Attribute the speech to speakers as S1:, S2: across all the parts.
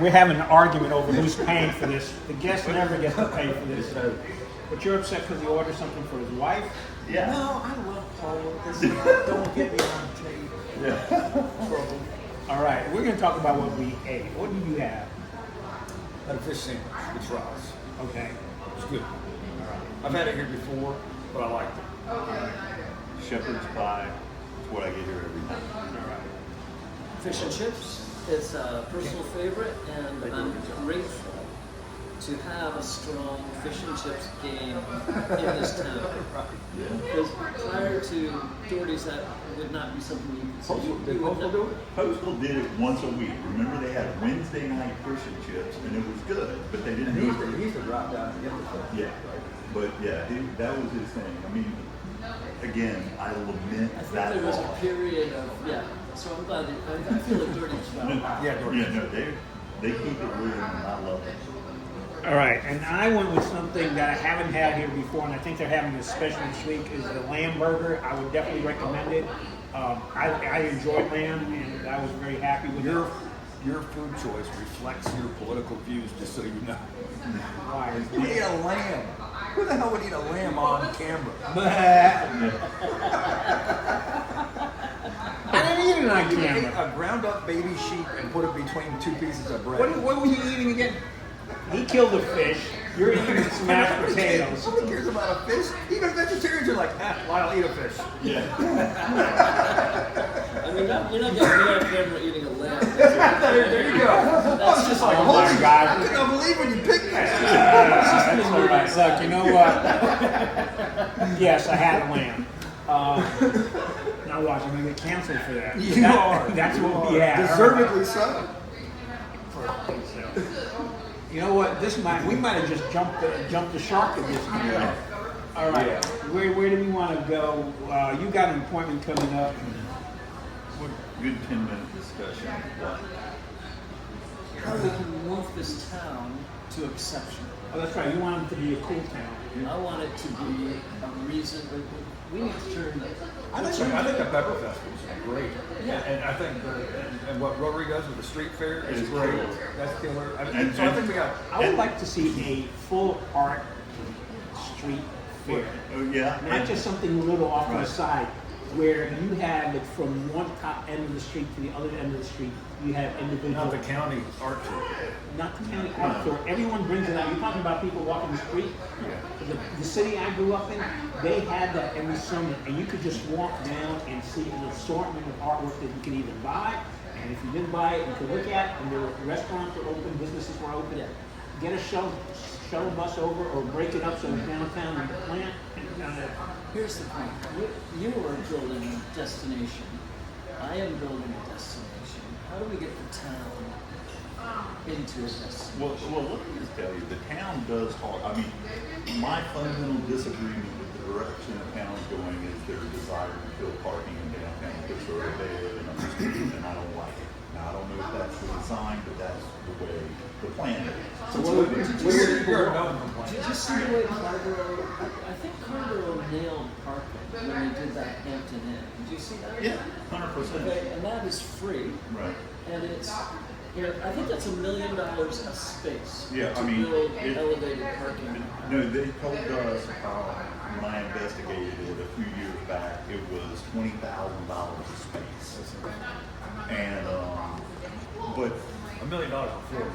S1: we're having an argument over who's paying for this. The guest never gets to pay for this. But you're upset because he ordered something for his wife?
S2: Yeah.
S3: No, I love Paul. Don't get me on tape.
S2: Yeah.
S3: Trouble.
S1: All right, we're going to talk about what we ate. What did you have?
S4: I had a fish sandwich with fries.
S1: Okay.
S4: It's good.
S1: All right.
S4: I've had it here before, but I liked it.
S2: Shepherd's pie. That's what I get here every time.
S1: All right.
S3: Fish and chips. It's a personal favorite, and I'm grateful to have a strong fish and chips game in this town. Because prior to Doherty's, that would not be something you could see.
S4: Did Postal do it?
S2: Postal did it once a week. Remember, they had Wednesday night fish and chips, and it was good, but they didn't do it.
S4: He used to drop down and get the stuff.
S2: Yeah, but yeah, that was his thing. I mean, again, I lament
S3: I think
S2: that
S3: there was a
S2: loss.
S3: period of, so I'm glad that, I feel like Doherty's well.
S4: Yeah, Doherty.
S2: Yeah, no, they keep it real, and I love it.
S1: All right, and I went with something that I haven't had here before, and I think they're having a special this week, is the lamb burger. I would definitely recommend it. I enjoy lamb, and I was very happy with it.
S4: Your food choice reflects your political views, just so you know.
S1: Why?
S4: You eat a lamb. Who the hell would eat a lamb on camera?
S1: I didn't eat it on
S4: You ate
S1: camera.
S4: a ground up baby sheep and put it between two pieces of bread.
S1: What were you eating again? He killed a fish. You're eating smashed potatoes.
S4: Nobody cares about a fish. Even vegetarians are like, Lyle, eat a fish.
S2: Yeah.
S3: I mean, you're not getting me on camera eating a lamb.
S4: There you go. I was just like,
S1: Oh my
S4: holy,
S1: God.
S4: I couldn't believe when you picked that.
S1: That's all right. Look, you know what? Yes, I had a lamb. Now watch, I'm gonna get canceled for that.
S4: You are.
S1: That's what we had.
S4: Deservedly so.
S1: You know what? We might have just jumped the shark at this point. All right.
S4: Yeah.
S1: Where do we want to go? You got an appointment coming up.
S2: What good 10-minute discussion.
S3: How we can move this town to exception.
S1: Oh, that's right. You want it to be a cool town.
S3: I want it to be a reason that we need to turn the.
S4: I think the Pepper Festival is great.
S3: Yeah.
S4: And I think and what Rotary does with the street fair is
S2: It's
S4: great.
S2: cool.
S4: That's killer.
S2: And-
S4: So I think we got.
S1: I would like to see a full art street fair.
S2: Oh, yeah.
S1: Not just something little off to the
S2: Right.
S1: side, where you have it from one top end of the street to the other end of the street. You have individual.
S4: Not the county art tour.
S1: Not the county art tour. Everyone brings it out. You're talking about people walking the street.
S4: Yeah.
S1: The city I grew up in, they had that every summer, and you could just walk down and see an assortment of artwork that you could even buy. And if you didn't buy it, you could look at, and the restaurants were open, businesses were open.
S3: Yeah.
S1: Get a shuttle bus over, or break it up so it's downtown and plant.
S3: Here's the point. You are building a destination. I am building a destination. How do we get the town into a destination?
S2: Well, let me just tell you, the town does talk. I mean, my fundamental disagreement with the direction the town's going is their desire to fill parking in downtown Pittsboro Bay and on the street, and I don't like it. Now, I don't know if that's the design, but that's the way the plan is.
S3: Did you see the way Carrboro? I think Carrboro nailed parking when they did that Hampton Inn. Did you see that?
S2: Yeah, 100%.
S3: Okay, and that is free,
S2: Right.
S3: and it's. I think that's $1 million a space.
S2: Yeah,
S3: to
S2: I mean,
S3: build
S2: it-
S3: elevated parking.
S2: No, they told us when I investigated it a few years back, it was $20,000 a space. And but
S4: $1 million on floor.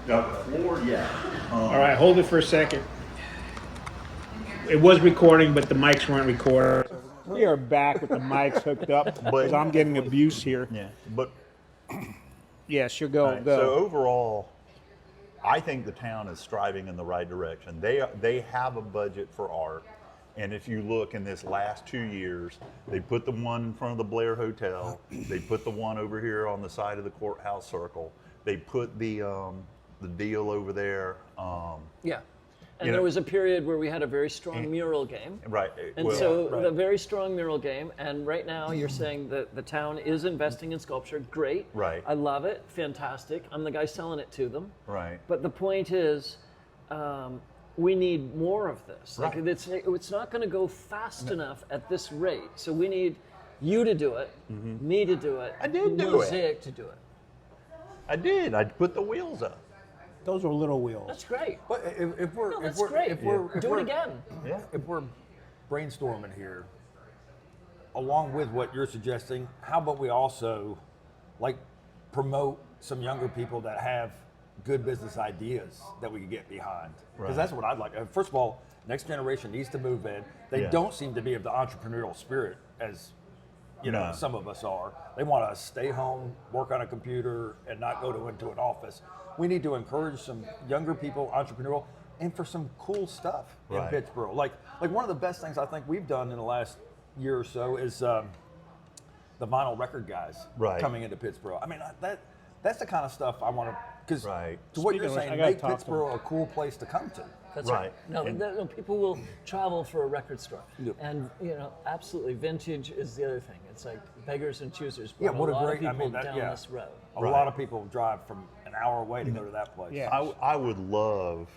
S2: the floor, yeah.
S1: All right, hold it for a second. It was recording, but the mics weren't recording. We are back with the mics hooked up, because I'm getting abuse here.
S2: Yeah, but
S1: Yes, you go.
S2: right,
S1: Go.
S2: so overall, I think the town is striving in the right direction. They have a budget for art, and if you look in this last 2 years, they put the one in front of the Blair Hotel. They put the one over here on the side of the courthouse circle. They put the deal over there.
S3: Yeah. And
S2: You
S3: there
S2: know-
S3: was a period where we had a very strong mural game.
S2: Right.
S3: And
S2: well,
S3: so
S4: right.
S3: the very strong mural game, and right now you're saying that the town is investing in sculpture. Great.
S2: Right.
S3: I love it. Fantastic. I'm the guy selling it to them.
S2: Right.
S3: But the point is, we need more of this. Like
S2: Right.
S3: it's not going to go fast enough at this rate. So we need you to do it, me to do it,
S2: I did do it.
S3: Mosaic to do it.
S2: I did. I put the wheels up.
S1: Those are little wheels.
S5: That's great.
S6: But if we're
S5: No,
S6: if
S5: that's
S6: we're
S5: great.
S6: if we're if
S5: Do
S6: we're,
S5: it again.
S2: Yeah.
S6: if we're brainstorming here, along with what you're suggesting, how about we also like promote some younger people that have good business ideas that we could get behind? Because
S2: Right.
S6: that's what I'd like. First of all, next generation needs to move in. They
S2: Yeah.
S6: don't seem to be of the entrepreneurial spirit as
S2: No.
S6: some of us are. They want to stay home, work on a computer, and not go into an office. We need to encourage some younger people, entrepreneurial, and for some cool stuff in
S2: Right.
S6: Pittsboro. Like one of the best things I think we've done in the last year or so is the vinyl record guys
S2: Right.
S6: coming into Pittsboro. I mean, that's the kind of stuff I want to, because
S2: Right.
S6: to what
S1: Speaking
S6: you're
S1: of which,
S6: saying,
S1: I gotta
S6: make
S1: talk to them.
S6: Pittsboro a cool place to come to.
S5: That's
S2: Right.
S5: right. No,
S2: And-
S5: no, people will travel for a record store,
S6: Yep.
S5: and absolutely, vintage is the other thing. It's like beggars and choosers.
S6: Yeah,
S5: brought
S6: what
S5: a
S6: a
S5: lot
S6: great,
S5: of people
S6: that,
S5: down
S6: yeah.
S5: this road.
S6: A
S2: Right.
S6: lot of people drive from an hour away to go to that place.
S1: Yeah.
S2: I would love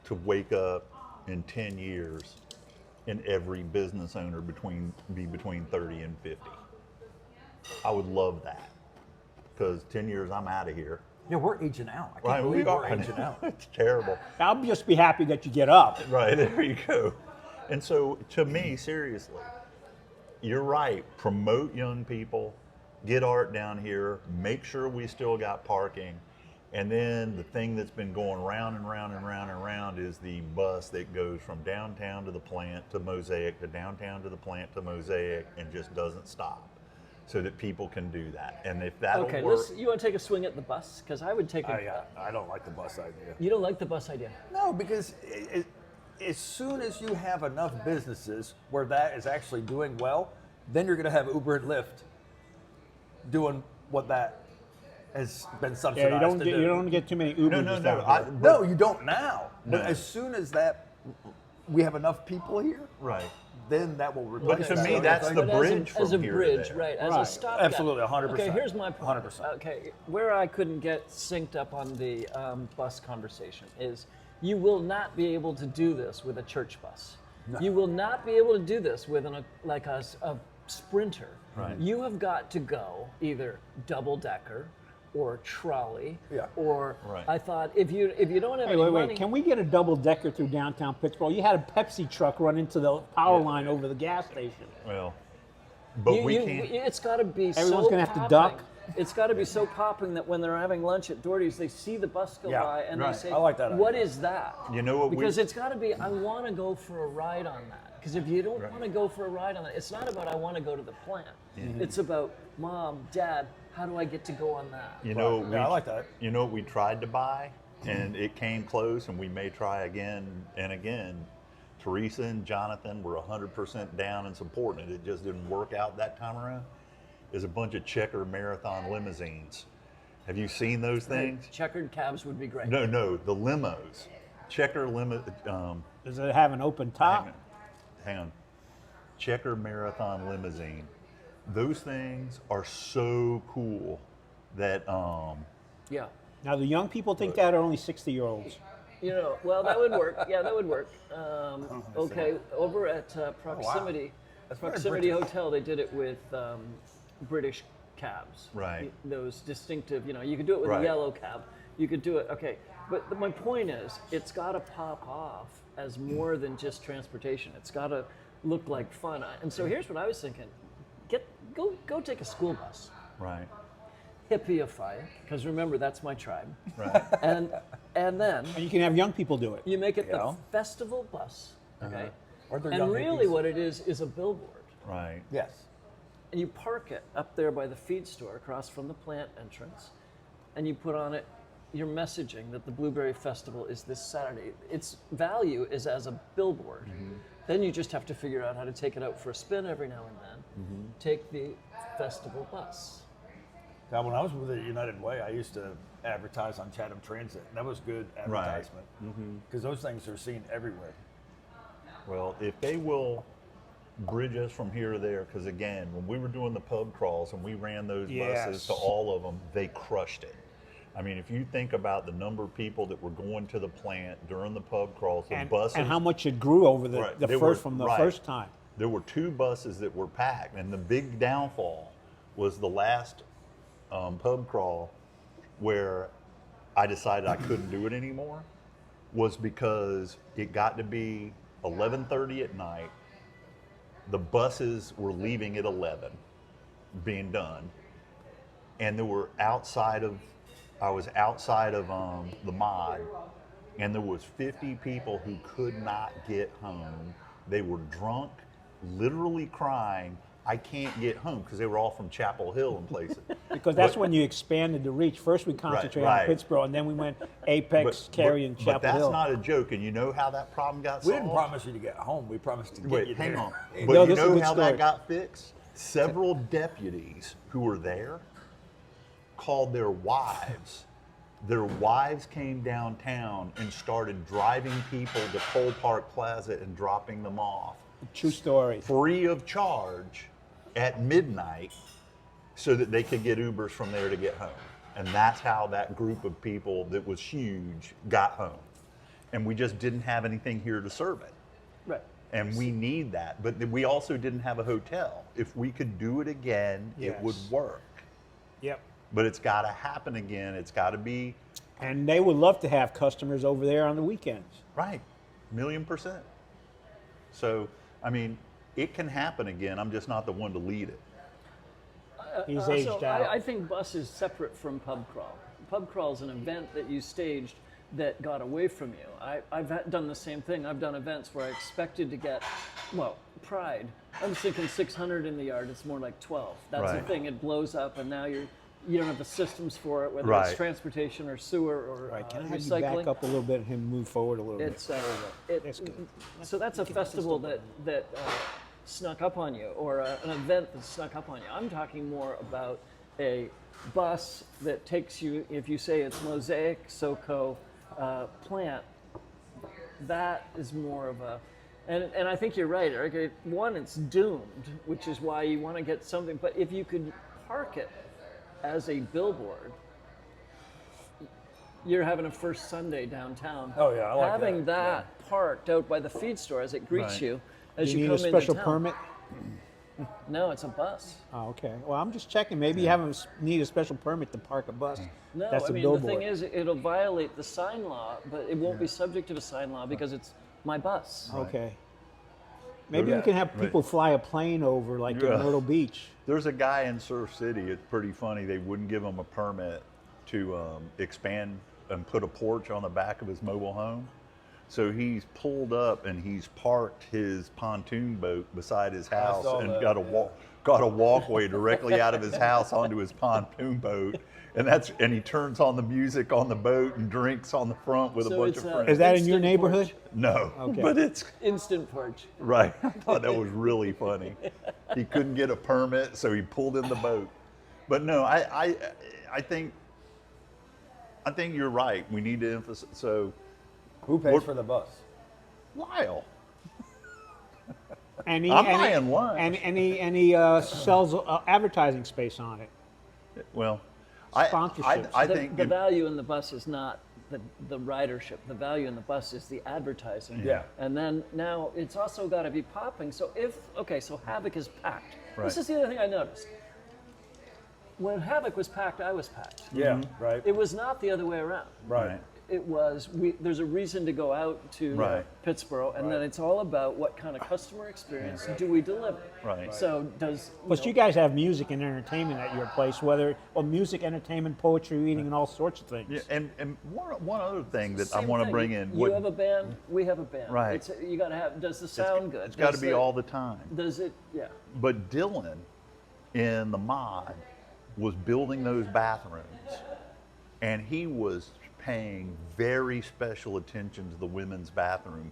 S2: to wake up in 10 years and every business owner be between 30 and 50. I would love that, because 10 years I'm out of here.
S6: Yeah, we're aging out. I can't
S2: Right,
S6: believe
S2: we are.
S6: we're aging out.
S2: It's terrible.
S1: I'll just be happy that you get up.
S2: Right, there you go. And so, to me, seriously, you're right. Promote young people, get art down here, make sure we still got parking. And then the thing that's been going round and round and round and round is the bus that goes from downtown to the plant to Mosaic, to downtown to the plant to Mosaic, and just doesn't stop, so that people can do that. And if that'll
S5: Okay,
S2: work,
S5: you want to take a swing at the bus? Because I would take a.
S6: I don't like the bus idea.
S5: You don't like the bus idea?
S6: No, because as soon as you have enough businesses where that is actually doing well, then you're going to have Uber and Lyft doing what that has been subsidized
S1: Yeah,
S6: to do.
S1: you don't get too many Ubers.
S2: no.
S6: No, you don't now. But
S2: No.
S6: as soon as we have enough people here,
S2: right.
S6: then that will replace
S2: to
S6: that
S2: me,
S6: other
S2: that's
S6: thing.
S2: the
S5: But
S2: bridge
S5: as a
S2: from here to
S5: bridge,
S2: there.
S5: right? As
S1: Right.
S5: a stopgap.
S6: Absolutely, 100%.
S5: Okay, here's my point.
S6: 100%.
S5: Okay, where I couldn't get synced up on the bus conversation is you will not be able to do this with a church bus.
S6: No.
S5: You will not be able to do this with a Sprinter.
S2: Right.
S5: You have got to go either double decker or trolley.
S6: Yeah.
S5: Or
S2: Right.
S5: I thought if you don't have
S1: Hey,
S5: any
S1: wait,
S5: money,
S1: wait. Can we get a double decker through downtown Pittsboro? You had a Pepsi truck run into the power line over the gas station.
S2: Well, but we can't.
S5: It's got to be.
S1: Everyone's
S5: so
S1: gonna have to
S5: popping.
S1: duck.
S5: It's got to be so popping that when they're having lunch at Doherty's, they see the bus go
S6: Yeah,
S5: by and
S6: right.
S5: they say,
S6: I like that
S5: "What
S6: idea.
S5: is that?"
S2: You know what we-
S5: Because it's got to be. I want to go for a ride on that. Because if you don't
S2: Right.
S5: want to go for a ride on that, it's not about I want to go to the plant. It's about Mom, Dad. How do I get to go on that?
S2: You know,
S6: Yeah, I like that.
S2: You know what we tried to buy, and it came close, and we may try again and again. Teresa and Jonathan were 100% down and supporting it. It just didn't work out that time around. Is a bunch of checker marathon limousines. Have you seen those things?
S5: Checkered cabs would be great.
S2: No, the limos. Checker limo.
S1: Does it have an open top?
S2: Hang on. Checker marathon limousine. Those things are so cool that
S5: Yeah.
S1: Now, the young people think that are only 60-year-olds.
S5: Well, that would work. Yeah, that would work. Okay, over at Proximity,
S6: That's very
S5: Proximity
S6: British.
S5: Hotel, they did it with British cabs.
S2: Right.
S5: Those distinctive, you could do it with a
S2: Right.
S5: yellow cab. You could do it, okay. But my point is, it's got to pop off as more than just transportation. It's got to look like fun. And so here's what I was thinking. Go take a school bus.
S2: right,
S5: Hippieify it, because remember, that's my tribe.
S2: right,
S5: And then
S1: And you can have young people do it.
S5: you make it
S6: Yeah.
S5: the festival bus, okay?
S6: Or they're
S5: And
S6: young
S5: really
S6: hippies.
S5: what it is a billboard.
S2: right.
S6: Yes.
S5: And you park it up there by the feed store across from the plant entrance, and you put on it your messaging that the Blueberry Festival is this Saturday. Its value is as a billboard. Then you just have to figure out how to take it out for a spin every now and then. Take the festival bus.
S6: Now, when I was with the United Way, I used to advertise on Chatham Transit. That was good advertisement because those things are seen everywhere.
S2: Well, if they will bridge us from here to there, because again, when we were doing the pub crawls and we ran those buses to
S1: Yes.
S2: all of them, they crushed it. I mean, if you think about the number of people that were going to the plant during the pub crawls, the
S1: And,
S2: buses,
S1: and how much it grew over the,
S2: Right.
S1: the
S2: They
S1: first
S2: were-
S1: from the
S2: right.
S1: first time.
S2: there were 2 buses that were packed, and the big downfall was the last pub crawl. where I decided I couldn't do it anymore was because it got to be 11:30 at night. The buses were leaving at 11, being done, and I was outside of the mod, and there was 50 people who could not get home. They were drunk, literally crying, I can't get home, because they were all from Chapel Hill and places.
S1: Because that's when you expanded the reach. First we concentrated
S2: right.
S1: on Pittsboro, and then we went Apex, Cary, and Chapel
S2: But that's
S1: Hill.
S2: not a joke, and you know how that problem got
S6: We
S2: solved?
S6: didn't promise you to get home. We promised to get
S2: Wait,
S6: you
S2: hang
S6: there.
S2: on.
S1: No,
S2: But you
S1: this is a
S2: know
S1: good
S2: how
S1: story.
S2: that got fixed? Several deputies who were there called their wives. Their wives came downtown and started driving people to Cole Park Plaza and dropping them off
S1: True story.
S2: free of charge at midnight so that they could get Ubers from there to get home. And that's how that group of people that was huge got home. And we just didn't have anything here to serve it.
S5: Right.
S2: And we need that. But we also didn't have a hotel. If we could do it again, it would
S1: Yes.
S2: work.
S1: Yep.
S2: But it's got to happen again. It's got to be
S1: And they would love to have customers over there on the weekends.
S2: right, 1,000,000%. So, I mean, it can happen again. I'm just not the one to lead it.
S1: He's aged
S5: So
S1: out.
S5: I think bus is separate from pub crawl. Pub crawl is an event that you staged that got away from you. I've done the same thing. I've done events where I expected to get, well, Pride. I was thinking 600 in the yard. It's more like 12. That's
S2: Right.
S5: the thing. It blows up, and now you don't have the systems for it, whether
S2: Right.
S5: it's transportation or sewer or
S1: Right, can I have you
S5: recycling.
S1: back up a little bit and him move forward a little bit?
S5: It's
S1: That's good.
S5: so that's a festival that snuck up on you, or an event that snuck up on you. I'm talking more about a bus that takes you. If you say it's Mosaic, SoCo, plant, that is more of a. And I think you're right, Eric. One, it's doomed, which is why you want to get something. But if you could park it as a billboard, you're having a first Sunday downtown.
S6: Oh, yeah, I like
S5: having
S6: that.
S5: Parked out by the feed store as it greets
S2: Right.
S5: you
S1: Do
S5: as
S1: you
S5: you
S1: need
S5: come
S1: a special
S5: into town.
S1: permit?
S5: No, it's a bus.
S1: Oh, okay. Well, I'm just checking. Maybe you haven't need a special permit to park a bus.
S5: No,
S1: That's
S5: I
S1: a
S5: mean
S1: billboard.
S5: the thing is, it'll violate the sign law, but it won't be subject to the sign law because it's my bus.
S1: Okay. Maybe we
S6: Yeah,
S1: can have people fly a plane over, like
S2: Yeah.
S1: in Myrtle Beach.
S2: There's a guy in Surf City, it's pretty funny, they wouldn't give him a permit to expand and put a porch on the back of his mobile home. So he's pulled up and he's parked his pontoon boat beside his house
S6: saw
S2: and
S6: that,
S2: got a walkway directly out of his house onto his pontoon boat. And he turns on the music on the boat and drinks on the front with a
S5: So
S2: bunch
S5: it's
S2: of
S5: a-
S2: friends.
S1: Is that in your
S5: Instant
S1: neighborhood?
S5: porch.
S2: No,
S1: Okay.
S2: but it's
S5: Instant porch.
S2: right. I thought that was really funny. He couldn't get a permit, so he pulled in the boat. But no, I think you're right. We need to emphasize. So,
S6: Who pays
S2: What-
S6: for the bus?
S2: Lyle,
S1: And he,
S2: I'm
S1: and he-
S2: buying lunch.
S1: and he sells advertising space on it.
S2: well,
S1: Sponsorships.
S2: I
S5: the,
S2: think
S5: the value in the bus is not the ridership. The value in the bus is the advertising.
S6: Yeah.
S5: And then now it's also got to be popping. So so Havoc is packed.
S2: Right.
S5: This is the other thing I noticed. When Havoc was packed, I was packed.
S6: Yeah, right.
S5: It was not the other way around.
S6: Right.
S5: It was there's a reason to go out to
S2: Right.
S5: Pittsboro, and then it's all about what kind of customer experience do we deliver.
S2: Right.
S5: So does
S1: But you guys have music and entertainment at your place, music, entertainment, poetry, eating, and all sorts of things.
S2: yeah, and one other thing that I
S5: Same
S2: want to
S5: thing.
S2: bring in.
S5: You have a band, we have a band.
S2: Right.
S5: It's, you got to have. Does the sound good?
S2: It's got to
S5: Does
S2: be all the time.
S5: Does it? Yeah.
S2: But Dylan in the mod was building those bathrooms, and he was paying very special attention to the women's bathroom,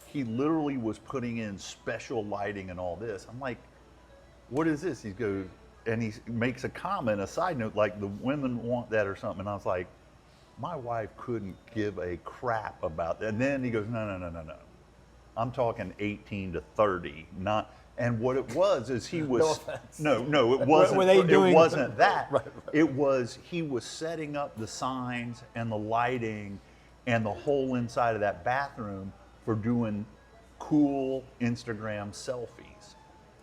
S2: he literally was putting in special lighting and all this. I'm like, what is this? He goes, and he makes a comment, a side note, like the women want that or something. And I was like, my wife couldn't give a crap about that. And then he goes, no. I'm talking 18 to 30, not. And what it was is he was
S6: offense.
S2: no, it wasn't.
S1: were they doing-
S2: It wasn't that. It was he was setting up the signs and the lighting and the whole inside of that bathroom for doing cool Instagram selfies.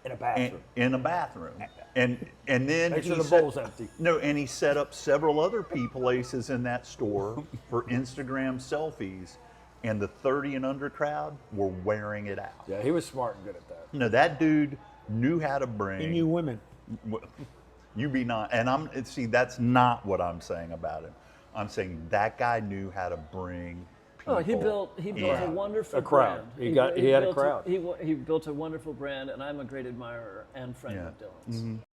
S6: In a bathroom.
S2: In a bathroom. And then
S6: Make sure
S2: he
S6: the
S2: set-
S6: bowl's empty.
S2: No, and he set up several other places in that store for Instagram selfies, and the 30 and under crowd were wearing it out.
S6: Yeah, he was smart and good at that.
S2: No, that dude knew how to bring.
S1: He knew women.
S2: You be not, and see, that's not what I'm saying about him. I'm saying that guy knew how to bring people.
S5: Oh, he built a
S2: in.
S5: wonderful
S6: A crowd.
S5: brand.
S6: He had a
S5: built
S6: crowd.
S5: He built a wonderful brand, and I'm a great admirer and friend
S2: Yeah.
S5: of Dylan's.